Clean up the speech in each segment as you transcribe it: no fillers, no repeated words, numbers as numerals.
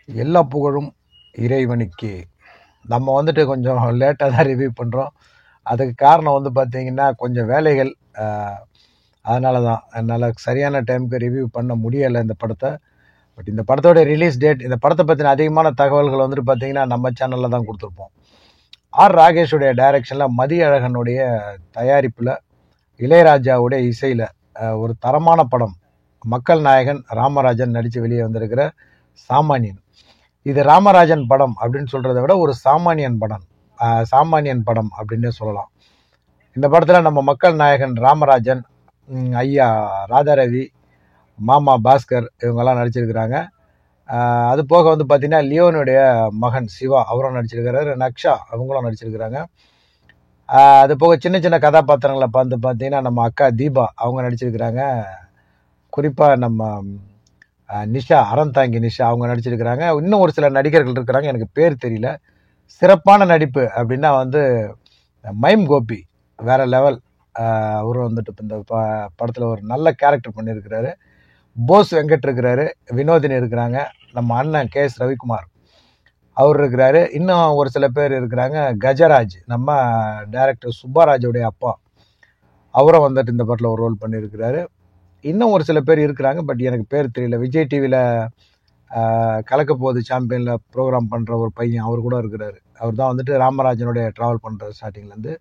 எல்லா புகழும் இறைவனுக்கே. நம்ம வந்துட்டு கொஞ்சம் லேட்டாக தான் ரிவ்யூ பண்ணுறோம். அதுக்கு காரணம் வந்து பார்த்தீங்கன்னா, கொஞ்சம் வேலைகள். அ அதனால தான் என்னால் சரியான டைமுக்கு ரிவ்யூ பண்ண முடியலை இந்த படத்தை. பட் இந்த படத்தோட ரிலீஸ் டேட், இந்த படத்தை பற்றின அதிகமான தகவல்கள் வந்துட்டு பார்த்தீங்கன்னா நம்ம சேனலில் தான் கொடுத்துருப்போம். ஆர் ராகேஷுடைய டைரக்ஷனில், மதியழகனுடைய தயாரிப்பில், இளையராஜாவுடைய இசையில் ஒரு தரமான படம். மக்கள் நாயகன் ராமராஜன் நடித்து வெளியே வந்திருக்கிற சாமானியன். இது ராமராஜன் படம் அப்படின்னு சொல்றதை விட ஒரு சாமானியன் படம் அப்படின்னே சொல்லலாம். இந்த படத்துல நம்ம மக்கள் நாயகன் ராமராஜன், ஐயா ராதாரவி, மாமா பாஸ்கர் இவங்கெல்லாம் நடிச்சிருக்கிறாங்க. அது போக வந்து பார்த்தீங்கன்னா லியோனுடைய மகன் சிவா அவரும் நடிச்சிருக்கிறாரு, நக்ஷா அவங்களும் நடிச்சிருக்கிறாங்க. அது போக சின்ன சின்ன கதாபாத்திரங்களை பார்த்து பார்த்தீங்கன்னா நம்ம அக்கா தீபா அவங்க நடிச்சிருக்கிறாங்க. குறிப்பாக நம்ம நிஷா, அறந்தாங்கி நிஷா அவங்க நடிச்சிருக்கிறாங்க. இன்னும் ஒரு சில நடிகர்கள் இருக்கிறாங்க, எனக்கு பேர் தெரியல. சிறப்பான நடிப்பு அப்படின்னா வந்து மைம் கோபி வேற லெவல். அவரும் வந்துட்டு இந்த படத்தில் ஒரு நல்ல கேரக்டர் பண்ணியிருக்கிறாரு. போஸ் வெங்கட் இருக்கிறாரு, வினோதினி இருக்கிறாங்க, நம்ம அண்ணன் கே எஸ் ரவிக்குமார் அவர் இருக்கிறாரு. இன்னும் ஒரு சில பேர் இருக்கிறாங்க. கஜராஜ், நம்ம டைரக்டர் சுப்பராஜோடைய அப்பா, அவரும் வந்துட்டு இந்த படத்தில் ஒரு ரோல் பண்ணியிருக்கிறாரு. இன்னும் ஒரு சில பேர் இருக்கிறாங்க, பட் எனக்கு பேர் தெரியல. விஜய் டிவியில் கலக்க போகுது சாம்பியனில் ப்ரோக்ராம் பண்ணுற ஒரு பையன் அவர் கூட இருக்கிறாரு. அவர் தான் வந்துட்டு ராமராஜனுடைய ட்ராவல் பண்ணுறாரு ஸ்டார்டிங்லேருந்து.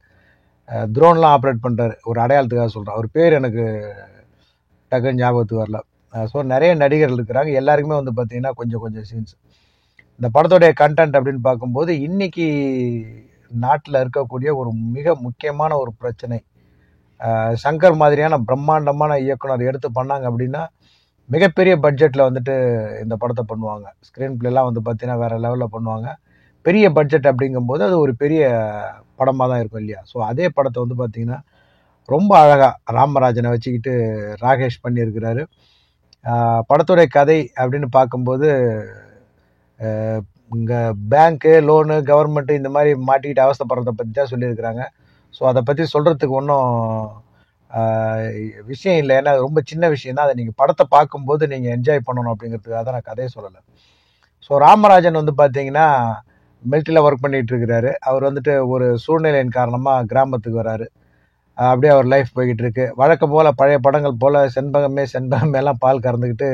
த்ரோன்லாம் ஆப்ரேட் பண்ணுறாரு. ஒரு அடையாளத்துக்காக சொல்கிறேன், அவர் பேர் எனக்கு டக்குன்னு ஞாபகத்துக்கு வரல. ஸோ நிறைய நடிகர்கள் இருக்கிறாங்க. எல்லாருக்குமே வந்து பார்த்தீங்கன்னா கொஞ்சம் கொஞ்சம் சீன்ஸ். இந்த படத்துடைய கண்டென்ட் அப்படின்னு பார்க்கும்போது, இன்னைக்கு நாட்டில் இருக்கக்கூடிய ஒரு மிக முக்கியமான ஒரு பிரச்சனை, சங்கர் மாதிரியான பிரம்மாண்டமான இயக்குனர் எடுத்து பண்ணாங்க அப்படின்னா மிகப்பெரிய பட்ஜெட்டில் வந்துட்டு இந்த படத்தை பண்ணுவாங்க. ஸ்க்ரீன் பிளேலாம் வந்து பார்த்தீங்கன்னா வேறு லெவலில் பண்ணுவாங்க. பெரிய பட்ஜெட் அப்படிங்கும்போது அது ஒரு பெரிய படமாக தான் இருக்கும் இல்லையா? ஸோ அதே படத்தை வந்து பார்த்தீங்கன்னா ரொம்ப அழகாக ராமராஜனை வச்சுக்கிட்டு ராகேஷ் பண்ணியிருக்கிறாரு. படத்துடைய கதை அப்படின்னு பார்க்கும்போது, இங்கே பேங்க்கு, லோனு, கவர்மெண்ட்டு இந்த மாதிரி மாட்டிக்கிட்டு அவஸ்தைப்படுறதை பற்றி தான் சொல்லியிருக்கிறாங்க. ஸோ அதை பற்றி சொல்கிறதுக்கு ஒன்றும் விஷயம் இல்லை. ஏன்னா அது ரொம்ப சின்ன விஷயம் தான். அதை நீங்கள் படத்தை பார்க்கும்போது நீங்கள் என்ஜாய் பண்ணணும் அப்படிங்கிறதுக்காக தான் நான் கதையை சொல்லலை. ஸோ ராமராஜன் வந்து பார்த்தீங்கன்னா மிலிட்ரியில் ஒர்க் பண்ணிகிட்டு இருக்கிறாரு. அவர் வந்துட்டு ஒரு சூழ்நிலையின் காரணமாக கிராமத்துக்கு வராரு. அப்படியே அவர் லைஃப் போய்கிட்டு இருக்கு. வழக்கம் போல் பழைய படங்கள் போல் செண்பகமேலாம் பால் கறந்துக்கிட்டு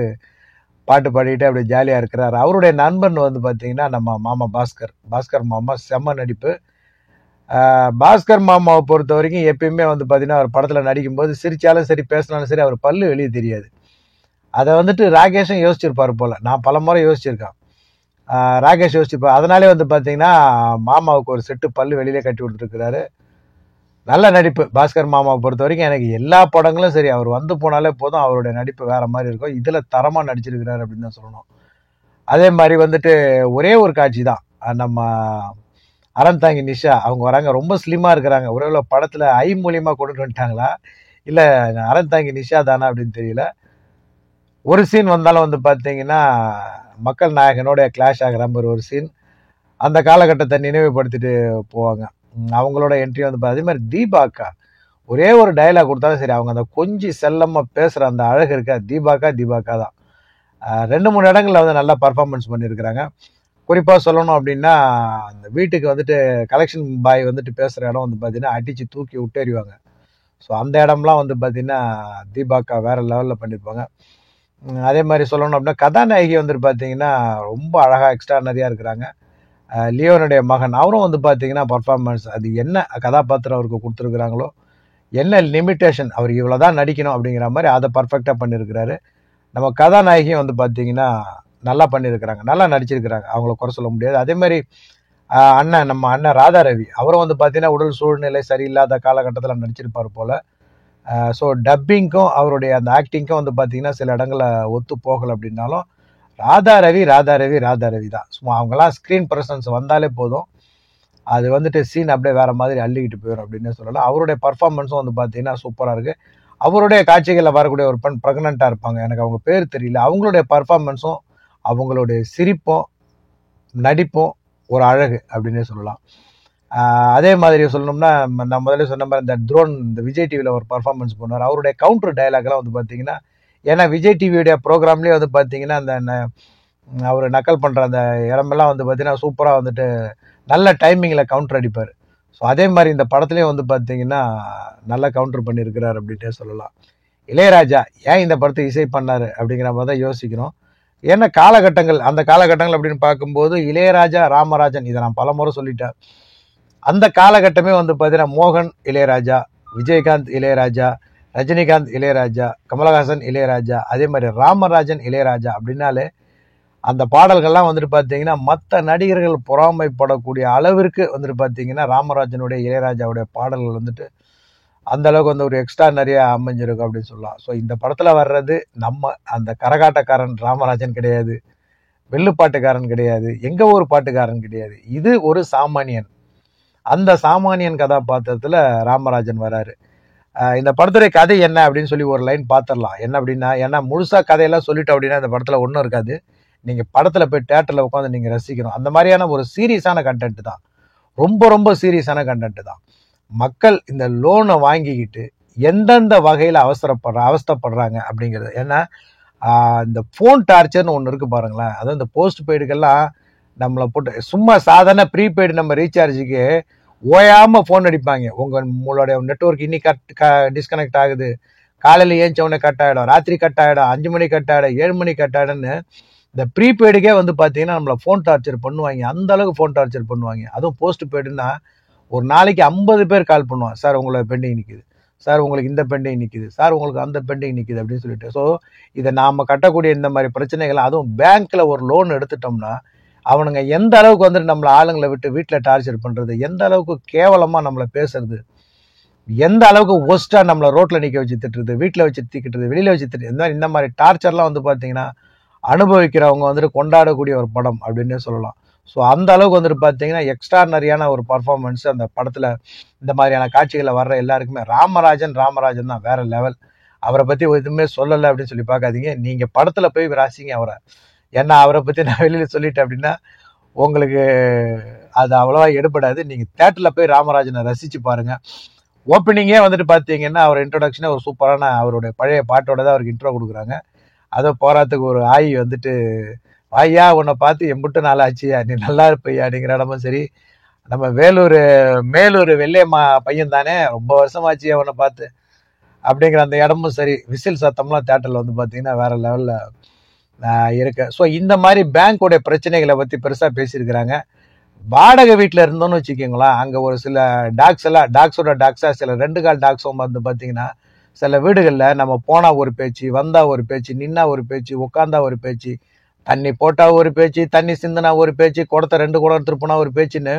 பாட்டு பாடிக்கிட்டு அப்படியே ஜாலியாக இருக்கிறார். அவருடைய நண்பன் வந்து பார்த்தீங்கன்னா நம்ம மாமா பாஸ்கர் மாமா செம்ம நடிப்பு. பாஸ்கர் மாமாவை பொறுத்த வரைக்கும் எப்பயுமே வந்து பார்த்தீங்கன்னா அவர் படத்தில் நடிக்கும்போது சிரிச்சாலும் சரி, பேசினாலும் சரி, அவர் பல்லு வெளியே தெரியாது. அதை வந்துட்டு ராகேஷும் யோசிச்சிருப்பார் போல். நான் பல முறை யோசிச்சிருக்கேன். ராகேஷ் யோசிச்சிருப்பார். அதனாலே வந்து பார்த்தீங்கன்னா மாமாவுக்கு ஒரு செட்டு பல்லு வெளியிலே கட்டி கொடுத்துருக்கிறாரு. நல்ல நடிப்பு பாஸ்கர் மாமாவை பொறுத்த வரைக்கும். எனக்கு எல்லா படங்களும் சரி, அவர் வந்து போனாலே போதும், அவருடைய நடிப்பு வேற மாதிரி இருக்கும். இதில் தரமாக நடிச்சிருக்கிறாரு அப்படின்னு தான் சொல்லணும். அதே மாதிரி வந்துட்டு ஒரே ஒரு காட்சி தான், நம்ம அறந்தாங்கி நிஷா அவங்க வராங்க. ரொம்ப ஸ்லிம்மாக இருக்கிறாங்க. ஒருவேளை படத்தில் ஐ மூலியமாக கொண்டுட்டு வந்துட்டாங்களா இல்லை அறந்தாங்கி நிஷா தானா அப்படின்னு தெரியல. ஒரு சீன் வந்தாலும் வந்து பார்த்தீங்கன்னா மக்கள் நாயகனோட கிளாஷ் ஆகிற மாதிரி ஒரு சீன். அந்த காலகட்டத்தை நினைவுபடுத்திட்டு போவாங்க. அவங்களோட என்ட்ரி வந்து அதே மாதிரி தீபாக்கா ஒரே ஒரு டைலாக் கொடுத்தாலும் சரி, அவங்க அந்த கொஞ்சம் செல்லமாக பேசுகிற அந்த அழகு இருக்கா, தீபாக்கா தான். 2-3 இடங்களில் வந்து நல்லா பர்ஃபார்மன்ஸ் பண்ணியிருக்கிறாங்க. குறிப்பாக சொல்லணும் அப்படின்னா அந்த வீட்டுக்கு வந்துட்டு கலெக்ஷன் பாய் வந்துட்டு பேசுகிற இடம் வந்து பார்த்தீங்கன்னா அடித்து தூக்கி விட்டேறிவாங்க. ஸோ அந்த இடம்லாம் வந்து பார்த்தீங்கன்னா தீபாக்கா வேறு லெவலில் பண்ணியிருப்பாங்க. அதே மாதிரி சொல்லணும் அப்படின்னா கதாநாயகி வந்துட்டு பார்த்தீங்கன்னா ரொம்ப அழகாக எக்ஸ்ட்ரானரியாக இருக்கிறாங்க. லியோனுடைய மகன் அவரும் வந்து பார்த்தீங்கன்னா பர்ஃபார்மன்ஸ், அது என்ன கதாபாத்திரம் அவருக்கு கொடுத்துருக்குறாங்களோ, என்ன லிமிட்டேஷன், அவர் இவ்வளோ தான் நடிக்கணும் அப்படிங்கிற மாதிரி அதை பர்ஃபெக்டாக பண்ணியிருக்கிறாரு. நம்ம கதாநாயகியும் வந்து பார்த்தீங்கன்னா நல்லா பண்ணியிருக்கிறாங்க, நல்லா நடிச்சிருக்கிறாங்க, அவங்கள குறை சொல்ல முடியாது. அதே மாதிரி நம்ம அண்ணன் ராதாரவி அவரும் வந்து பார்த்தீங்கன்னா உடல் சூழ்நிலை சரியில்லாத காலகட்டத்தில் நடிச்சிருப்பார் போல். ஸோ டப்பிங்க்கும் அவருடைய அந்த ஆக்டிங்க்கும் வந்து பார்த்தீங்கன்னா சில இடங்களில் ஒத்து போகலை அப்படின்னாலும் ராதாரவி தான். சும்மா அவங்களாம் ஸ்க்ரீன் ப்ரெசன்ஸ் வந்தாலே போதும், அது வந்துட்டு சீன் அப்படியே வேற மாதிரி அள்ளிக்கிட்டு போயிடும் அப்படின்னு சொல்லலாம். அவருடைய பர்ஃபார்மன்ஸும் வந்து பார்த்தீங்கன்னா சூப்பராக இருக்குது. அவருடைய காட்சிகளில் வரக்கூடிய ஒரு பெண் ப்ரெக்னெண்ட்டாக இருப்பாங்க, எனக்கு அவங்க பேர் தெரியல. அவங்களுடைய பர்ஃபார்மன்ஸும் அவங்களுடைய சிரிப்பும் நடிப்பும் ஒரு அழகு அப்படின்னே சொல்லலாம். அதே மாதிரி சொல்லணும்னா நான் முதல்ல சொன்ன மாதிரி இந்த த்ரோன், இந்த விஜய் டிவியில் ஒரு பர்ஃபார்மன்ஸ் பண்ணுவார். அவருடைய கவுண்டர் டைலாக்லாம் வந்து பார்த்தீங்கன்னா, ஏன்னா விஜய் டிவியுடைய ப்ரோக்ராம்லேயே வந்து பார்த்தீங்கன்னா அந்த அவர் நக்கல் பண்ணுற அந்த இடமெல்லாம் வந்து பார்த்தீங்கன்னா சூப்பராக வந்துட்டு நல்ல டைமிங்கில் கவுண்டர் அடிப்பார். ஸோ அதே மாதிரி இந்த படத்துலேயும் வந்து பார்த்தீங்கன்னா நல்லா கவுண்டர் பண்ணியிருக்கிறார் அப்படின்ட்டே சொல்லலாம். இளையராஜா ஏன் இந்த படத்தை இசை பண்ணார் அப்படிங்கிற மாதிரி தான் யோசிக்கணும். ஏன்னா காலகட்டங்கள், அந்த காலகட்டங்கள் அப்படின்னு பார்க்கும்போது இளையராஜா, ராமராஜன், இதை நான் பல முறை சொல்லிட்டேன். அந்த காலகட்டமே வந்து பார்த்தீங்கன்னா மோகன் இளையராஜா, விஜயகாந்த் இளையராஜா, ரஜினிகாந்த் இளையராஜா, கமலஹாசன் இளையராஜா, அதே மாதிரி ராமராஜன் இளையராஜா அப்படின்னாலே அந்த பாடல்கள்லாம் வந்துட்டு பார்த்தீங்கன்னா மற்ற நடிகர்கள் பொறாமைப்படக்கூடிய அளவிற்கு வந்துட்டு பார்த்தீங்கன்னா ராமராஜனுடைய இளையராஜாவுடைய பாடல்கள் வந்துட்டு அந்த அளவுக்கு வந்து ஒரு எக்ஸ்ட்ரா நிறைய அமைஞ்சிருக்கும் அப்படின்னு சொல்லலாம். ஸோ இந்த படத்தில் வர்றது நம்ம அந்த கரகாட்டக்காரன் ராமராஜன் கிடையாது, வெள்ளுப்பாட்டுக்காரன் கிடையாது, எங்க ஊர் பாட்டுக்காரன் கிடையாது. இது ஒரு சாமானியன். அந்த சாமானியன் கதாபாத்திரத்தில் ராமராஜன் வராரு. இந்த படத்துடைய கதை என்ன அப்படின்னு சொல்லி ஒரு லைன் பார்த்துடலாம். என்ன அப்படின்னா, ஏன்னா முழுசா கதையெல்லாம் சொல்லிட்டோம் அப்படின்னா இந்த படத்தில் ஒன்றும் இருக்காது. நீங்கள் படத்தில் போய் தேட்டரில் உட்காந்து நீங்கள் ரசிக்கணும். அந்த மாதிரியான ஒரு சீரியஸான கண்டென்ட் தான், ரொம்ப ரொம்ப சீரியஸான கண்டென்ட் தான். மக்கள் இந்த லோனை வாங்கிக்கிட்டு எந்தெந்த வகையில் அவஸ்தப்படுறாங்க அப்படிங்கிறது. ஏன்னா இந்த ஃபோன் டார்ச்சர்னு ஒன்று இருக்குது பாருங்களேன். அதாவது இந்த போஸ்ட் பெய்டுக்கெல்லாம் நம்மளை போட்டு சும்மா சாதாரண ப்ரீபெய்டு நம்ம ரீசார்ஜுக்கு ஓயாமல் ஃபோன் அடிப்பாங்க. உங்களுடைய நெட்ஒர்க் இன்னைக்கு டிஸ்கனெக்ட் ஆகுது, காலையில் ஏஞ்சவொடனே கட் ஆகிடும், ராத்திரி கட் ஆகிடும், 5 மணி கட் ஆகிடும், 7 மணி கட் ஆகிடும்னு இந்த ப்ரீபெய்டுக்கே வந்து பார்த்தீங்கன்னா நம்மளை ஃபோன் டார்ச்சர் பண்ணுவாங்க. அந்த அளவுக்கு ஃபோன் டார்ச்சர் பண்ணுவாங்க. அதுவும் போஸ்ட் பெய்டுன்னா ஒரு நாளைக்கு 50 பேர் கால் பண்ணுவான். சார் உங்களை பெண்டிங் நிற்குது, சார் உங்களுக்கு இந்த பெண்டிங் நிற்குது, சார் உங்களுக்கு அந்த பெண்டிங் நிற்குது அப்படின்னு சொல்லிட்டு. ஸோ இதை நாம் கட்டக்கூடிய இந்த மாதிரி பிரச்சனைகள், அதுவும் பேங்க்கில் ஒரு லோன் எடுத்துட்டோம்னா அவனுங்க எந்த அளவுக்கு வந்துட்டு நம்மளை ஆளுங்களை விட்டு வீட்டில் டார்ச்சர் பண்ணுறது, எந்த அளவுக்கு கேவலமாக நம்மளை பேசுறது, எந்த அளவுக்கு ஒஸ்ட்டாக நம்மளை ரோட்டில் நிற்க வச்சு திட்டுறது, வீட்டில் வச்சு திட்டுறது, வெளியில் வச்சு திட்டுறது, இந்த மாதிரி டார்ச்சர்லாம் வந்து பார்த்தீங்கன்னா அனுபவிக்கிறவங்க வந்துட்டு கொண்டாடக்கூடிய ஒரு படம் அப்படின்னே சொல்லலாம். ஸோ அந்த அளவுக்கு வந்துட்டு பார்த்தீங்கன்னா எக்ஸ்ட்ரானரியான ஒரு பர்ஃபார்மன்ஸ் அந்த படத்தில். இந்த மாதிரியான காட்சிகளில் வர்ற எல்லாருக்குமே ராமராஜன் தான் வேற லெவல். அவரை பற்றி எதுவுமே சொல்லலை அப்படின்னு சொல்லி பார்க்காதீங்க. நீங்கள் படத்தில் போய் ராசிங்க அவரை. ஏன்னா அவரை பற்றி நான் வெளியில் சொல்லிட்டேன் அப்படின்னா உங்களுக்கு அது அவ்வளோவா எடுபடாது. நீங்கள் தேட்டரில் போய் ராமராஜனை ரசித்து பாருங்கள். ஓப்பனிங்கே வந்துட்டு பார்த்தீங்கன்னா அவர் இன்ட்ரோடக்ஷனே ஒரு சூப்பரான அவருடைய பழைய பாட்டோட தான் அவருக்கு இன்ட்ரோ கொடுக்குறாங்க. அதோ போராத்துக்கு ஒரு ஆய் வந்துட்டு, ஐயா உன்னை பார்த்து எம்பிட்டு நாள் ஆச்சியா, நீ நல்லா இருப்பையா அப்படிங்கிற இடமும் சரி. நம்ம மேலூர் வெள்ளையம்மா பையன் தானே, ரொம்ப வருஷமாச்சியா உன்னை பார்த்து அப்படிங்கிற அந்த இடமும் சரி. விசில் சத்தம்லாம் தேட்டரில் வந்து பார்த்தீங்கன்னா வேற லெவலில் இருக்கு. ஸோ இந்த மாதிரி பேங்கோடைய பிரச்சனைகளை பற்றி பெருசாக பேசியிருக்கிறாங்க. வாடகை வீட்டில் இருந்தோன்னு வச்சுக்கோங்களா, அங்கே ஒரு சில டாக்ஸாக சில 2 கால் டாக்ஸும் வந்து பார்த்தீங்கன்னா சில வீடுகளில் நம்ம போனால் ஒரு பேச்சு, வந்தால் ஒரு பேச்சு, நின்னா ஒரு பேச்சு, உட்காந்தா ஒரு பேச்சு, தண்ணி போட்டால் ஒரு பேச்சு, தண்ணி சிந்தினா ஒரு பேச்சு, குடத்தை 2 குடம் திருப்பினா ஒரு பேச்சுன்னு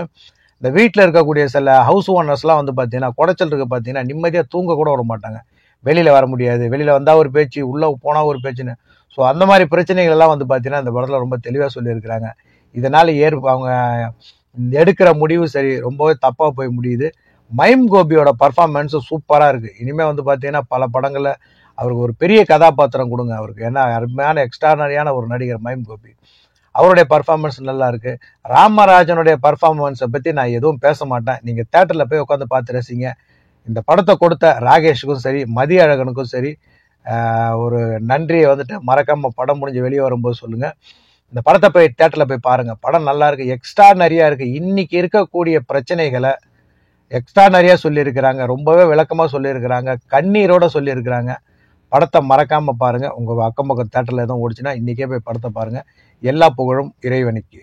இந்த வீட்டில் இருக்கக்கூடிய சில ஹவுஸ் ஓனர்ஸ்லாம் வந்து பார்த்தீங்கன்னா குடைச்சல் இருக்கு பார்த்தீங்கன்னா நிம்மதியாக தூங்க கூட விட மாட்டாங்க. வெளியில் வர முடியாது, வெளியில் வந்தால் ஒரு பேச்சு, உள்ளே போனால் ஒரு பேச்சுன்னு. ஸோ அந்த மாதிரி பிரச்சனைகள் எல்லாம் வந்து பார்த்தீங்கன்னா இந்த படத்தில் ரொம்ப தெளிவாக சொல்லியிருக்கிறாங்க. இதனால் அவங்க எடுக்கிற முடிவு சரி ரொம்பவே தப்பாக போய் முடியுது. மைம் கோபியோட பர்ஃபார்மன்ஸு சூப்பராக இருக்குது. இனிமேல் வந்து பார்த்தீங்கன்னா பல படங்களில் அவருக்கு ஒரு பெரிய கதாபாத்திரம் கொடுங்க அவருக்கு. ஏன்னா அருமையான எக்ஸ்ட்ரானரியான ஒரு நடிகர் மைம் கோபி. அவருடைய பர்ஃபார்மன்ஸ் நல்லா இருக்குது. ராமராஜனுடைய பர்ஃபார்மன்ஸை பற்றி நான் எதுவும் பேச மாட்டேன். நீங்கள் தேட்டரில் போய் உட்காந்து பார்த்து ரசிங்க. இந்த படத்தை கொடுத்த ராகேஷுக்கும் சரி, மதிய அழகனுக்கும் சரி ஒரு நன்றியை வந்துட்டு மறக்காமல் படம் முடிஞ்சு வெளியே வரும்போது சொல்லுங்கள். இந்த படத்தை போய் தேட்டரில் போய் பாருங்கள். படம் நல்லா இருக்குது, எக்ஸ்ட்ரானரியாக இருக்குது. இன்னைக்கு இருக்கக்கூடிய பிரச்சனைகளை எக்ஸ்ட்ரானரியாக சொல்லியிருக்கிறாங்க, ரொம்பவே விளக்கமாக சொல்லியிருக்கிறாங்க, கண்ணீரோட சொல்லியிருக்கிறாங்க. படத்தை மறக்காமல் பாருங்கள். உங்கள் அக்கம் பக்கம் தேட்டரில் எதுவும் ஓடிச்சுன்னா இன்றைக்கே போய் படத்தை பாருங்கள். எல்லா புகழும் இறைவனுக்கு.